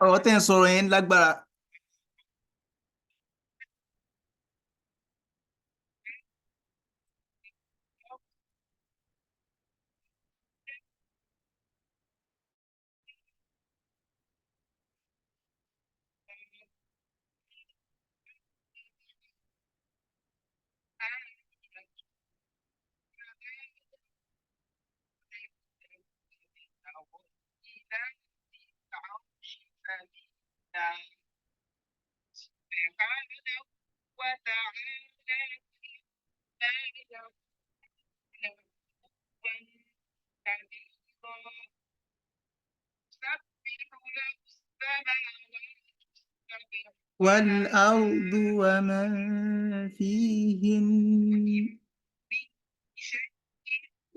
ọ̀rọ̀ tẹ́ ń sọ̀rọ̀ yẹn lágbára. والأرض ومن فيهن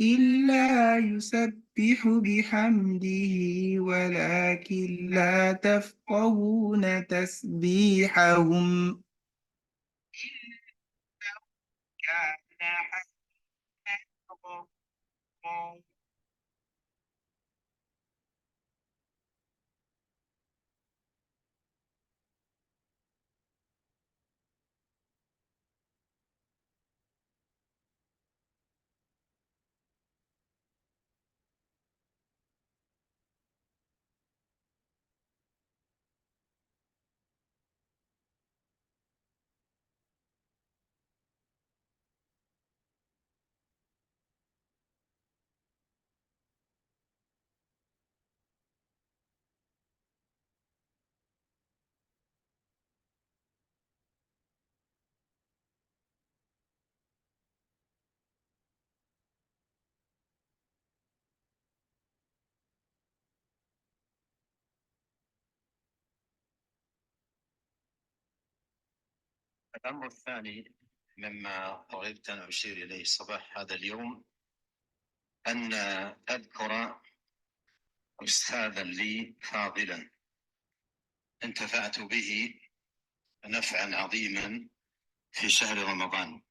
إلا يسبح بحمده ولكن لا تفقهون تسبيحهم. الأمر الثاني مما رغبت أن أشير إليه صباح هذا اليوم أن أذكر أستاذا لي فاضلا انتفعت به نفعا عظيما في شهر رمضان.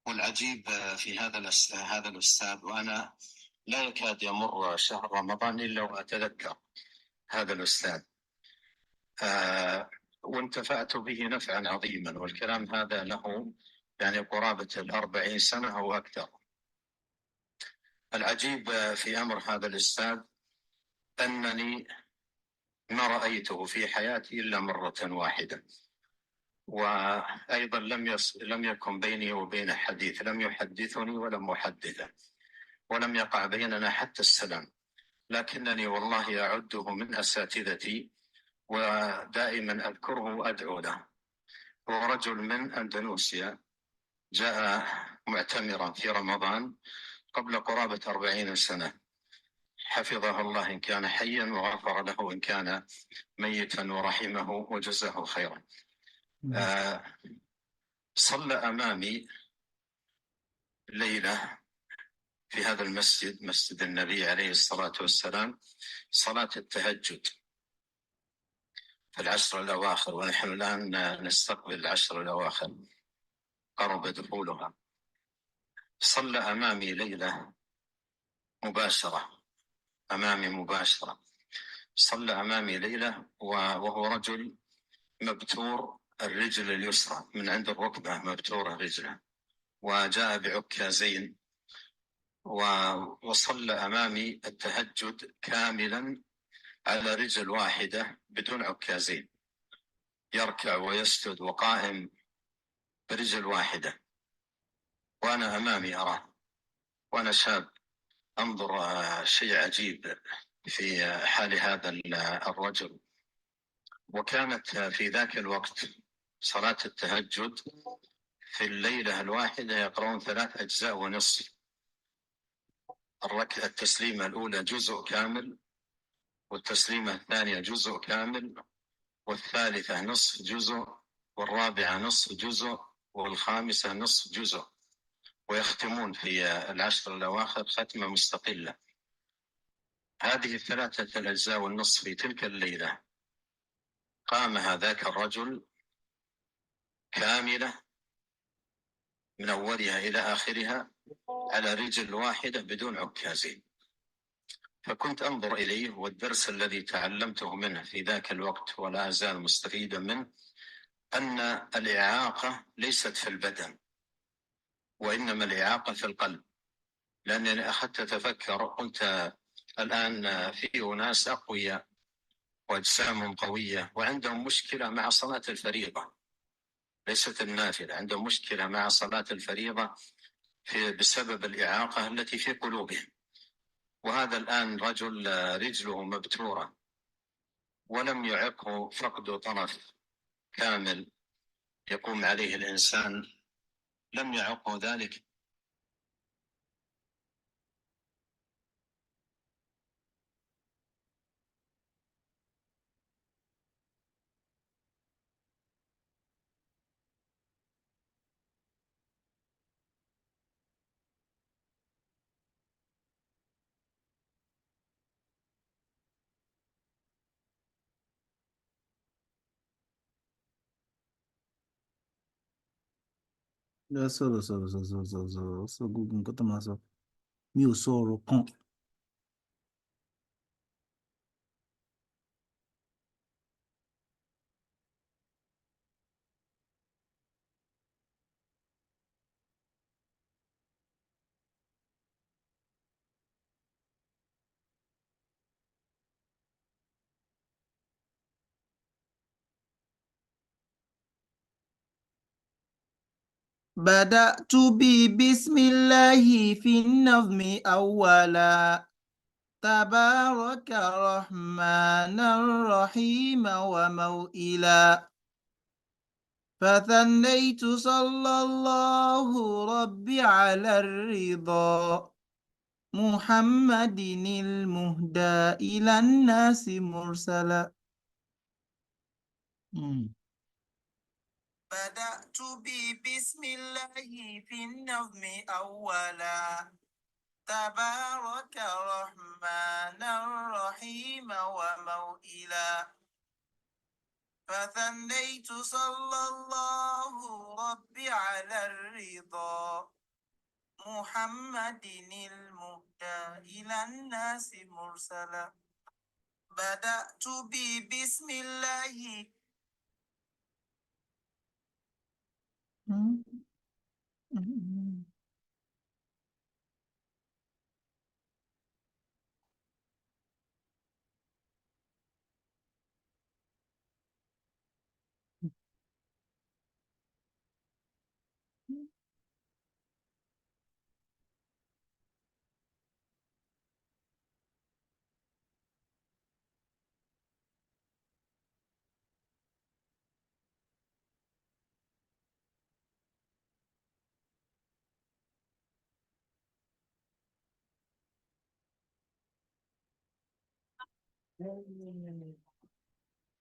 والعجيب في هذا الأستاذ وأنا لا يكاد يمر شهر رمضان إلا وأتذكر هذا الأستاذ، وانتفعت به نفعا عظيما، والكلام هذا له يعني قرابة 40 سنة أو أكثر. العجيب في أمر هذا الأستاذ أنني ما رأيته في حياتي إلا مرة واحدة، وأيضا لم يكن بيني وبين حديث، لم يحدثني ولم أحدثه، ولم يقع بيننا حتى السلام، لكنني والله أعده من أساتذتي ودائما أذكره وأدعو له. هو رجل من أندونيسيا، جاء معتمرا في رمضان قبل قرابة 40 سنة، حفظه الله إن كان حيا وغفر له إن كان ميتا ورحمه وجزاه خيرا. صلى أمامي ليلة في هذا المسجد، مسجد النبي عليه الصلاة والسلام، صلاة التهجد في العشر الأواخر، ونحن الآن نستقبل العشر الأواخر، قرب دخولها. صلى أمامي ليلة مباشرة، أمامي مباشرة، صلى أمامي ليلة وهو رجل مبتور الرجل اليسرى من عند الركبة، مبتورة رجله، وجاء بعكازين، وصلى أمامي التهجد كاملا على رجل واحدة بدون عكازين، يركع ويسجد وقائم برجل واحدة، وأنا أمامي أراه، وأنا شاب أنظر شيء عجيب في حال هذا الرجل. وكانت في ذاك الوقت صلاة التهجد في الليلة الواحدة يقرؤون 3 أجزاء ونصف، التسليمة الأولى جزء كامل، والتسليمة الثانية جزء كامل، والثالثة نصف جزء، والرابعة نصف جزء، والخامسة نصف جزء، ويختمون في العشر الأواخر ختمة مستقلة. هذه 3 الأجزاء والنصف في تلك الليلة قام هذاك الرجل كاملة من أولها إلى آخرها على رجل واحدة بدون عكازين. فكنت أنظر إليه، والدرس الذي تعلمته منه في ذاك الوقت ولا أزال مستفيدا منه أن الإعاقة ليست في البدن، وإنما الإعاقة في القلب. لأنني أخذت أتفكر، قلت الآن في أناس أقوياء وأجسامهم قوية وعندهم مشكلة مع صلاة الفريضة، ليست النافلة، عندهم مشكلة مع صلاة الفريضة بسبب الإعاقة التي في قلوبهم. وهذا الآن رجل رجله مبتورة ولم يعقه فقد طرف كامل يقوم عليه الإنسان، لم يعقه ذلك. Lọ sọ̀rọ̀ sọ̀rọ̀ sọ̀rọ̀ sọ̀rọ̀ sọ̀rọ̀ sọ̀rọ̀ sọ gbogbo nǹkan tó máa sọ. Mi ò sọ ọ̀rọ̀ kan. بدأت ببسم الله في النظم أولا تبارك الرحمن الرحيم وموئلا فثنيت صلى الله ربي على الرضا محمد المهدى إلى الناس مرسلا. بدأت ببسم الله في النظم أولا تبارك الرحمن الرحيم وموئلا فثنيت صلى الله ربي على الرضا محمد المهدى إلى الناس مرسلا. بدأت ببسم الله.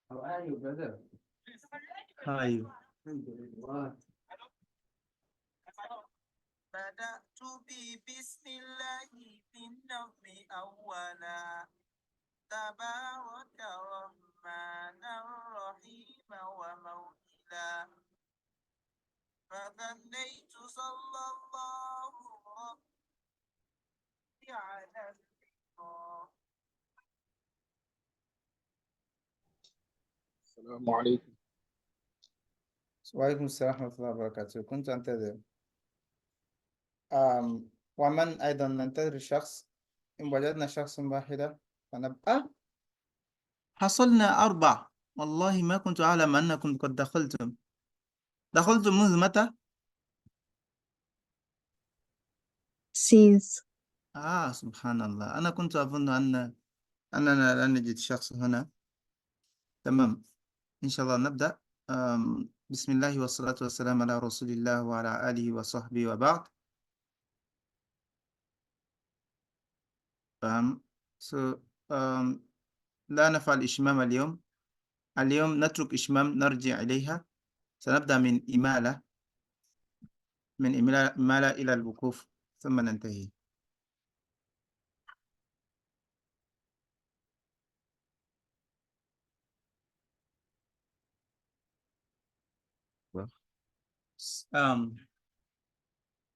How are you, brother? How are you? بدأت ببسم الله في النظم أولا تبارك الرحمن الرحيم وموئلا فثنيت صلى الله ربي على الرضا. السلام عليكم. وعليكم السلام ورحمة الله وبركاته. كنت أنتظر ومن أيضا ننتظر الشخص. إن وجدنا شخص واحدة فنبقى حصلنا 4. والله ما كنت أعلم أنكم قد دخلتم منذ متى؟ since سبحان الله، أنا كنت أظن أننا لا نجد شخص هنا. تمام، إن شاء الله نبدأ. بسم الله والصلاة والسلام على رسول الله وعلى آله وصحبه وبعد. so, لا نفعل إشمام اليوم. اليوم نترك إشمام نرجع إليها. سنبدأ من إمالة إمالة إلى الوقوف ثم ننتهي.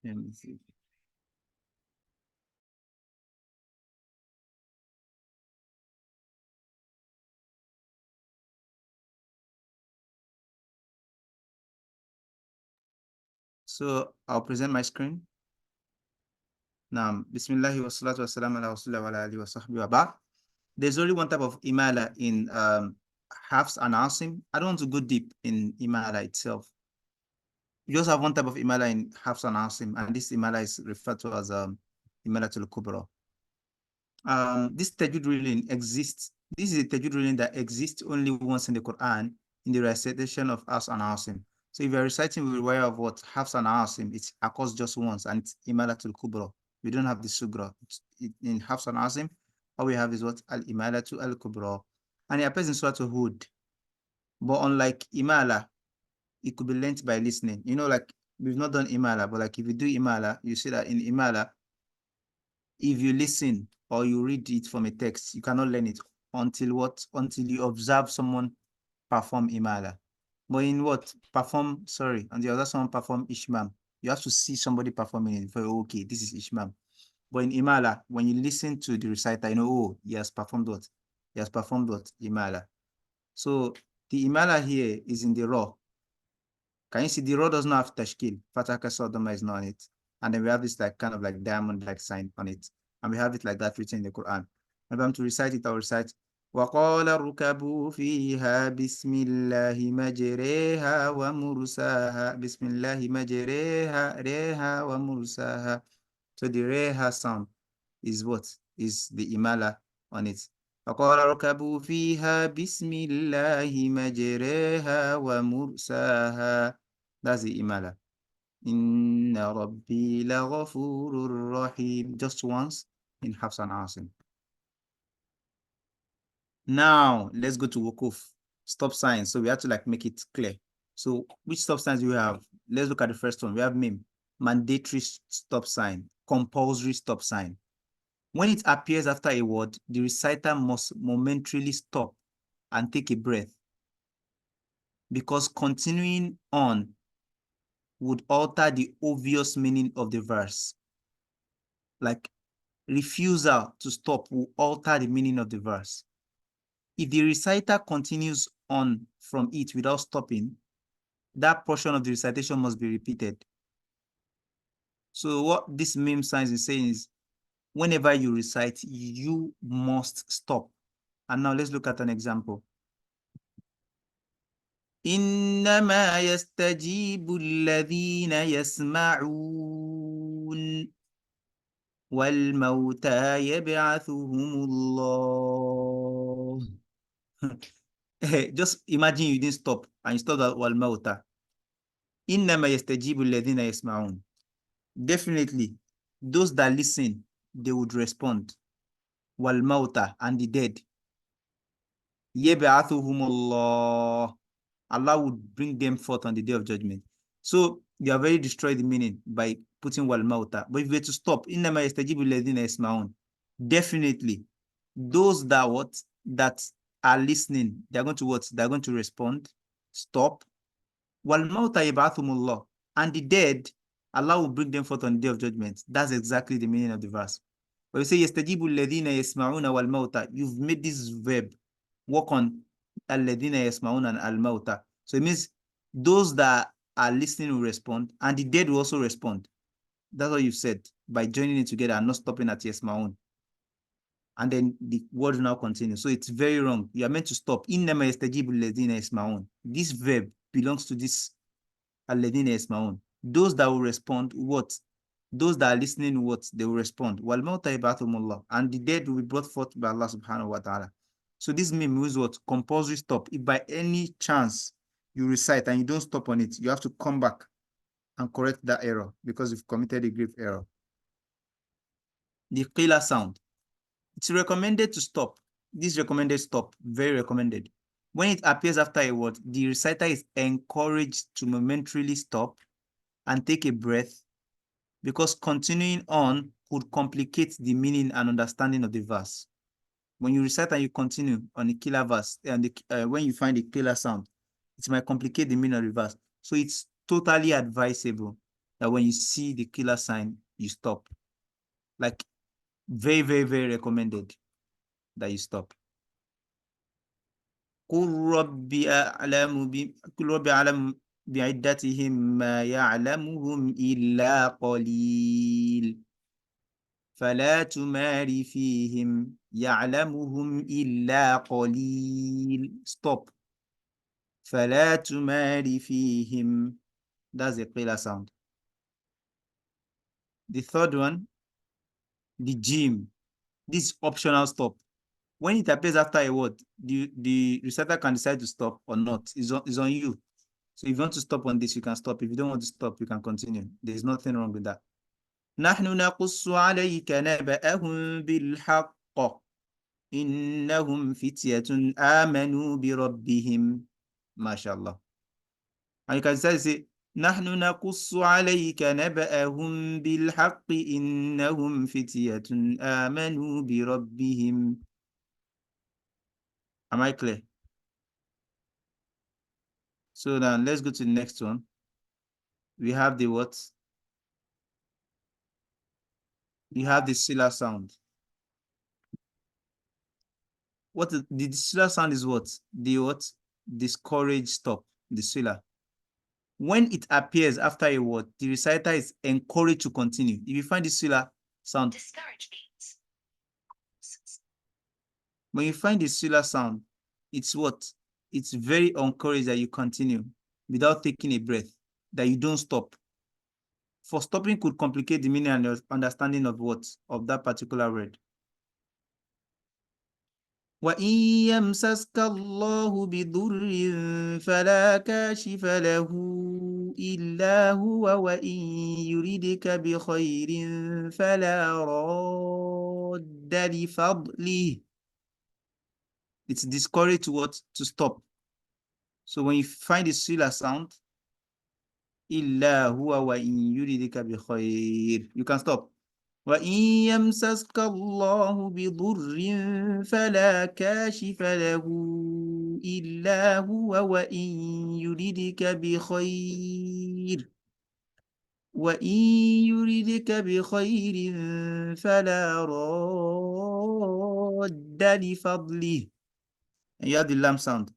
Let me see. So I'll present my screen. Now, Bismillah wa salatu wa salam ala Rasulullah wa ala alihi wa sahbihi wa ba'd. There's only one type of imala in hafs and asim. I don't want to go deep in imala itself. You just have one type of imala in hafs and asim, and this imala is referred to as imala tul kubra. This tajud ruling exists. This is a tajud ruling that exists only once in the Quran in the recitation of hafs and asim. So if you're reciting with riwayah of what hafs and asim, it occurs just once, and it's imala tul kubra. We don't have the sugra. In hafs and asim, all we have is what al-imala to al-kubra, and it appears in Surah Hud. But unlike imala, it could be learnt by listening. You know, like we've not done imala, but like if you do imala, you see that in imala, if you listen or you read it from a text, you cannot learn it until what? Until you observe someone perform imala. But in what? And the other someone perform ishmam. You have to see somebody performing it for okay, this is ishmam. But in imala, when you listen to the reciter, you know, oh, he has performed what? He has performed what? Imala. So the imala here is in the raw. Can you see the raw does not have tashkil? Fataka Sodoma is not on it. And then we have this like kind of like diamond-like sign on it. And we have it like that written in the Quran. If I'm to recite it, I'll recite وَقَالَ ارْكَبُوا فِيهَا بِسْمِ اللَّهِ مَجْرَيْهَا وَمُرْسَاهَا بِسْمِ اللَّهِ مَجْرَيْهَا رَيْهَا وَمُرْسَاهَا. So the reha sound is what? Is the imala on it. فَقَالَ ارْكَبُوا فِيهَا بِسْمِ اللَّهِ مَجْرَيْهَا وَمُرْسَاهَا. That's the imala. Inna Rabbi laghafurur rahim. Just once in Hafs and Asim. Now let's go to Wukuf. Stop signs. So we have to like make it clear. So which stop signs do we have? Let's look at the first one. We have mim. Mandatory stop sign. Compulsory stop sign. When it appears after a word, the reciter must momentarily stop and take a breath, because continuing on would alter the obvious meaning of the verse. Like refusal to stop will alter the meaning of the verse. If the reciter continues on from it without stopping, that portion of the recitation must be repeated. So what this meme sign is saying is, whenever you recite, you must stop. And now let's look at an example. إنما يستجيب الذين يسمعون والموتى يبعثهم الله. Just imagine you didn't stop and you stopped at والموتى. إنما يستجيب الذين يسمعون. Definitely, those that listen, they would respond. والموتى, and the dead. يبعثهم الله. Allah would bring them forth on the day of judgment. So you have already destroyed the meaning by putting wal mauta. But if we were to stop, innama yastajibu alladhina yasma'un, definitely those that are listening, they're going to what? They're going to respond. Stop. Wal mauta yab'athumullah, and the dead, Allah will bring them forth on the day of judgment. That's exactly the meaning of the verse. When you say yastajibu alladhina yasma'una wal mauta, you've made this verb work on alladhina yasma'una and al mauta. So it means those that are listening will respond, and the dead will also respond. That's what you've said by joining it together and not stopping at yasma'un. And then the word will now continue. So it's very wrong. You are meant to stop. Innama yastajibu alladhina yasma'un. This verb belongs to this alladhina yasma'un. Those that will respond, what? Those that are listening, what? They will respond. Wal mauta yab'athumullah. And the dead will be brought forth by Allah subhanahu wa ta'ala. So this means what? Compulsory stop. If by any chance you recite and you don't stop on it, you have to come back and correct that error because you've committed a grave error. The qila sound. It's recommended to stop. This recommended stop. Very recommended. When it appears after a word, the reciter is encouraged to momentarily stop and take a breath, because continuing on could complicate the meaning and understanding of the verse. When you recite and you continue on a killer verse, and when you find a killer sound, it might complicate the meaning of the verse. So it's totally advisable that when you see the killer sign, you stop. Like very, very, very recommended that you stop. قل ربي أعلم بعدتهم ما يعلمهم إلا قليل فلا تمار فيهم يعلمهم إلا قليل. Stop. فلا تمار فيهم. That's a clear sound. The third one, the gym. This optional stop. When it appears after a word, the reciter can decide to stop or not. It's on you. So if you want to stop on this, you can stop. If you don't want to stop, you can continue. There's nothing wrong with that. نحن نقص عليك نبأهم بالحق إنهم فتية آمنوا بربهم. ما شاء الله. And you can say نحن نقص عليك نبأهم بالحق إنهم فتية آمنوا بربهم. Am I clear? So now let's go to the next one. We have the what? We have the sila sound. What is, the sila sound is what? The what? Discourage stop. The sila. When it appears after a word, the reciter is encouraged to continue. If you find the sila sound, discourage means. When you find the sila sound, it's what? It's very encouraged that you continue without taking a breath, that you don't stop. For stopping could complicate the meaning and understanding of what? Of that particular word. وَإِن يَمْسَسْكَ اللَّهُ بِضُرٍّ فَلَا كَاشِفَ لَهُ إِلَّا هُوَ وَإِن يُرِدْكَ بِخَيْرٍ فَلَا رَادَّ لِفَضْلِهِ. It's discouraged to what? To stop. So when you find the sila sound, إِلَّا هُوَ وَإِن يُرِدْكَ بِخَيْرٍ, you can stop. وَإِن يَمْسَسْكَ اللَّهُ بِضُرٍّ فَلَا كَاشِفَ لَهُ إِلَّا هُوَ وَإِن يُرِدْكَ بِخَيْرٍ فَلَا رَادَّ لِفَضْلِهِ. And you have the lam sound.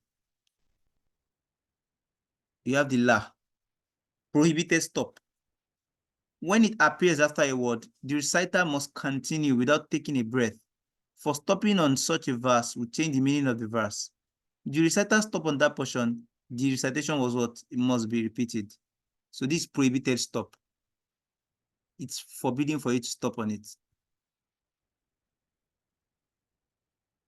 You have the la. Prohibited stop. When it appears after a word, the reciter must continue without taking a breath. For stopping on such a verse will change the meaning of the verse. The reciter stop on that portion, the recitation was what? It must be repeated. So this prohibited stop. It's forbidden for you to stop on it.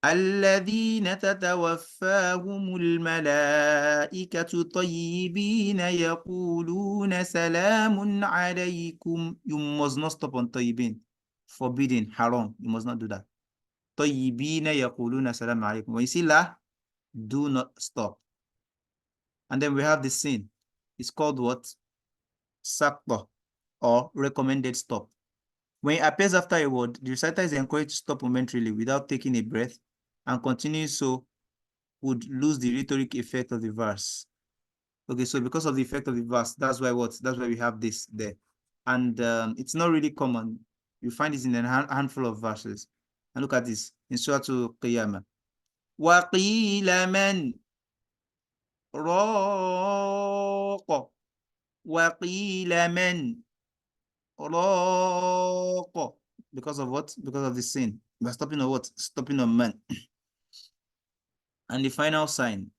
الذين تتوفاهم الملائكة طيبين يقولون سلام عليكم. You must not stop on طيبين. Forbidden, haram. You must not do that. طيبين يقولون سلام عليكم. When you see la, do not stop. And then we have the sin. It's called what? Sakta, or recommended stop. When it appears after a word, the reciter is encouraged to stop momentarily without taking a breath, and continuing so would lose the rhetoric effect of the verse. Okay, so because of the effect of the verse, that's why what? That's why we have this there. And it's not really common. You find this in a handful of verses. And look at this in Surah Al-Qiyamah. وَقِيلَ مَنْ رَاقَ وَقِيلَ مَنْ رَاقَ. Because of what? Because of the sin. By stopping on what? Stopping on man. And the final sign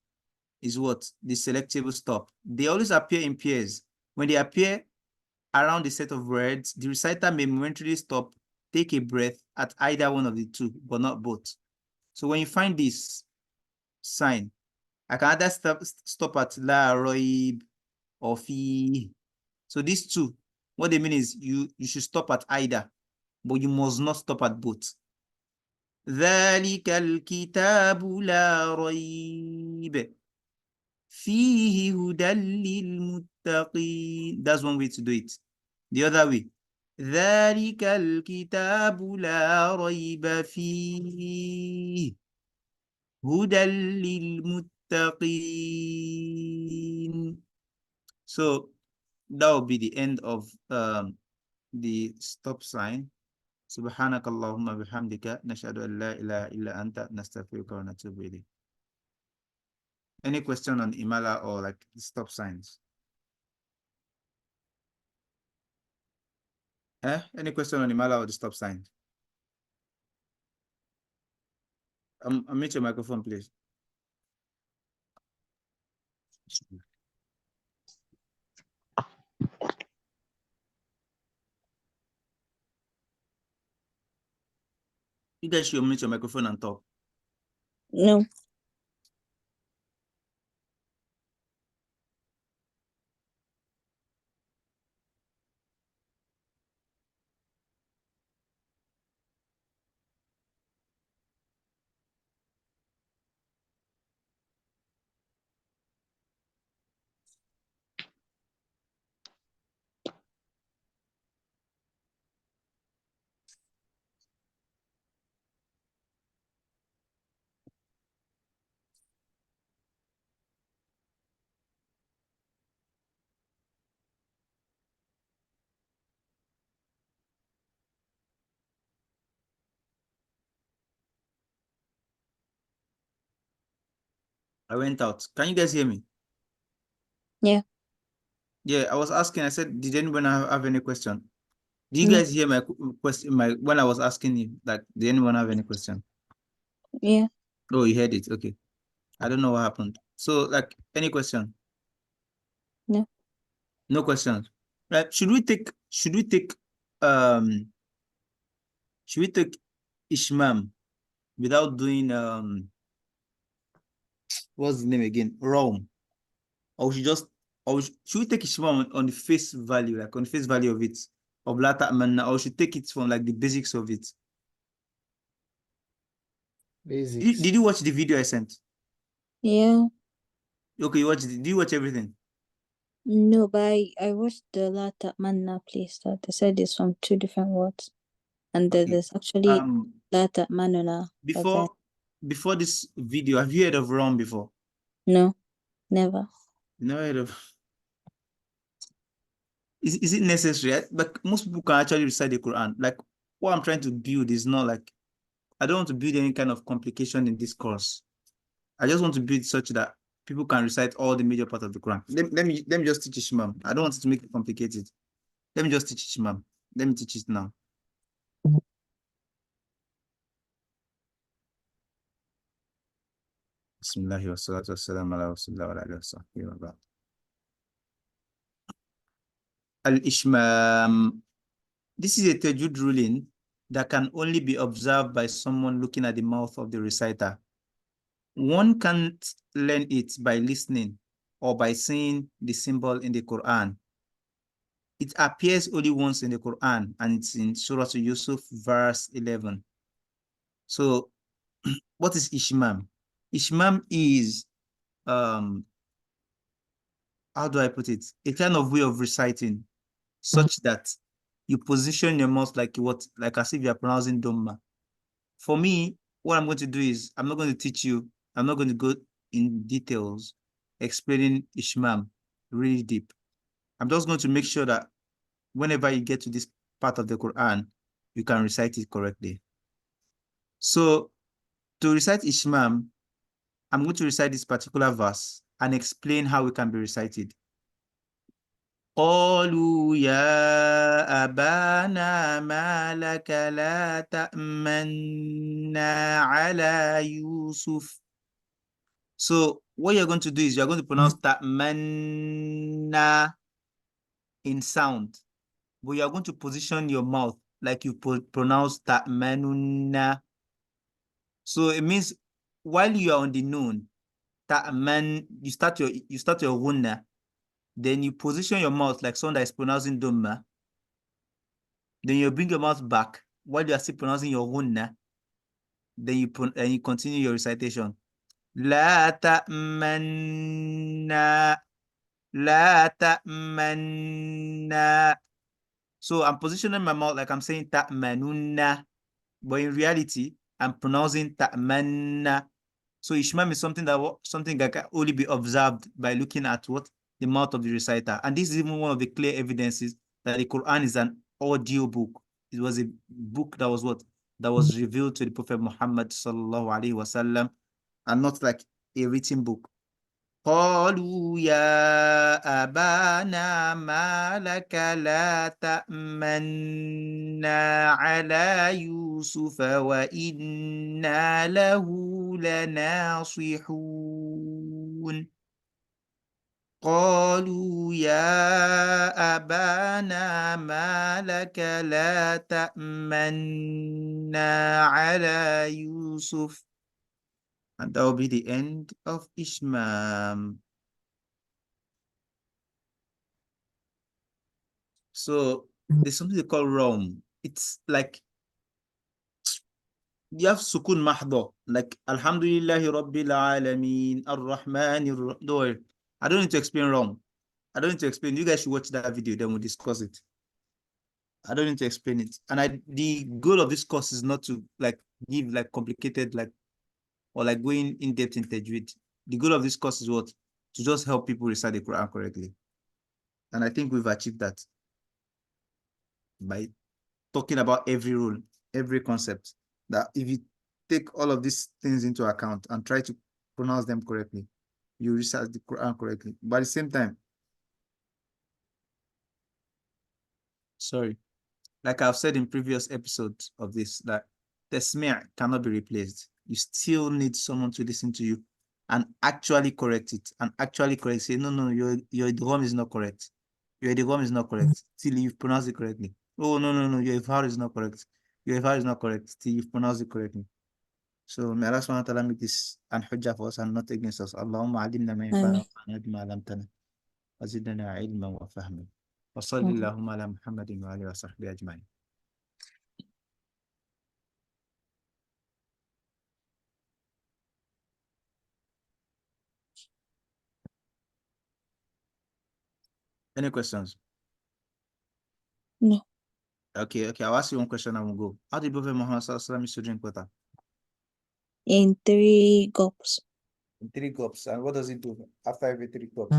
is what? The selectable stop. They always appear in pairs. When they appear around the set of words, the reciter may momentarily stop, take a breath at either one of the two, but not both. So when you find this sign, I can either stop at la, roib, or fi. So these two, what they mean is you should stop at either, but you must not stop at both. ذلك الكتاب لا ريب فيه هدى للمتقين. That's one way to do it. The other way. ذلك الكتاب لا ريب فيه هدى للمتقين. So that will be the end of the stop sign. سبحانك اللهم بحمدك نشهد أن لا إله إلا أنت نستغفرك ونتوب إليك. Any question on Imala or like stop signs? Any question on Imala or the stop sign? Unmute your microphone, please. You guys should unmute your microphone and talk. No. I went out. Can you guys hear me? Yeah. Yeah, I was asking. I said, did anyone have any question? Do you No. guys hear my question? When I was asking you, like, did anyone have any question? Yeah. Oh, you heard it. Okay. I don't know what happened. So, like, any question? No. No questions. Right? Should we take um Ishmam without doing what's the name again? Rome. Or should we take Ishmam on the face value, like on the face value of it, of La Ta'manna, or should take it from like the basics of it? Basics. Did you watch the video I sent? Yeah. Okay, you watched it. Did you watch everything? No, but I watched the Lata Manna place that they said it's from two different words. And Okay. there's actually Lata Manuna. Before this video, have you heard of Rome before? No, never. No heard of. Is it necessary? But most people can actually recite the Quran. Like what I'm trying to build is not like, I don't want to build any kind of complication in this course. I just want to build such that people can recite all the major parts of the Quran. Let me just teach Ishmam. I don't want it to make it complicated. Let me just teach Ishmam. Let me teach it now. Bismillah wa salatu wassalamu ala rasulillah wa alihi wa sahbihi wa ba'd. Al-Ishmam. This is a tajud ruling that can only be observed by someone looking at the mouth of the reciter. One can't learn it by listening or by seeing the symbol in the Quran. It appears only once in the Quran, and it's in Surah Yusuf, verse 11. So, what is Ishmam? Ishmam is, how do I put it? A kind of way of reciting, such that you position your mouth like as if you are pronouncing Dhamma. For me, what I'm going to do is, I'm not going to teach you, I'm not going to go in details explaining Ishmam really deep. I'm just going to make sure that whenever you get to this part of the Quran, you can recite it correctly. So to recite Ishmam, I'm going to recite this particular verse and explain how it can be recited. قالوا يا أبانا ما لك لا تأمنا على يوسف. So what you're going to do is you're going to pronounce ta'manna in sound, but you're going to position your mouth like you pronounce ta'manunna. So it means while you are on the noon, ta'man, you start your gunna, then you position your mouth like someone that is pronouncing dhamma. Then you bring your mouth back while you are still pronouncing your gunna. Then you continue your recitation. La ta'manna, la ta'manna. So I'm positioning my mouth like I'm saying ta'manunna, but in reality, I'm pronouncing ta'manna. So Ishmam is something that can only be observed by looking at what? the mouth of the reciter. And this is even one of the clear evidences that the Quran is an audio book. It was a book that was what? That was revealed to the Prophet Muhammad sallallahu alaihi wasallam, and not like a written book. قالوا يا أبانا ما لك لا تأمنا على يوسف وإنا له لناصحون قالوا يا أبانا ما لك لا تأمنا على يوسف. And that will be the end of Ishmael. So there's something they call Rom. It's like you have sukun mahdo, like Alhamdulillahi Rabbil Alameen, Ar-Rahman Ar-Rahim. I don't need to explain Rom. I don't need to explain. You guys should watch that video, then we'll discuss it. I don't need to explain it. And the goal of this course is not to like give like complicated like or like going in depth in tajweed. The goal of this course is what? To just help people recite the Quran correctly. And I think we've achieved that by talking about every rule, every concept. That if you take all of these things into account and try to pronounce them correctly, you recite the Quran correctly. But at the same time, sorry, like I've said in previous episodes of this, that the smear cannot be replaced. You still need someone to listen to you and actually correct it, and actually correct. Say, no, your drum is not correct. Your drum is not correct till you've pronounced it correctly. Oh, no, your ifhar is not correct. Your ifhar is not correct till you've pronounced it correctly. So may Allah subhanahu wa ta'ala make this an hujjah for us and not against us. Allahumma alimna ma yanfa'una wa anfa'na bima 'allamtana wa zidna ilman wa fahman. Wa sallallahu ala Muhammadin wa alihi wa sahbihi ajma'in. Any questions? No. Okay, I'll ask you one question and we'll go. How did Prophet Muhammad sallallahu alaihi wasallam used to drink water? In 3 gulps. In 3 cups. And what does it do after every 3 cups?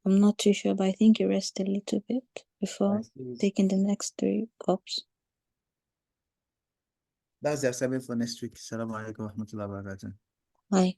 I'm not too sure, but I think you rest a little bit before taking the next 3 gulps. That's the assignment for next week. Assalamu alaikum wa rahmatullahi wa barakatuh. Bye.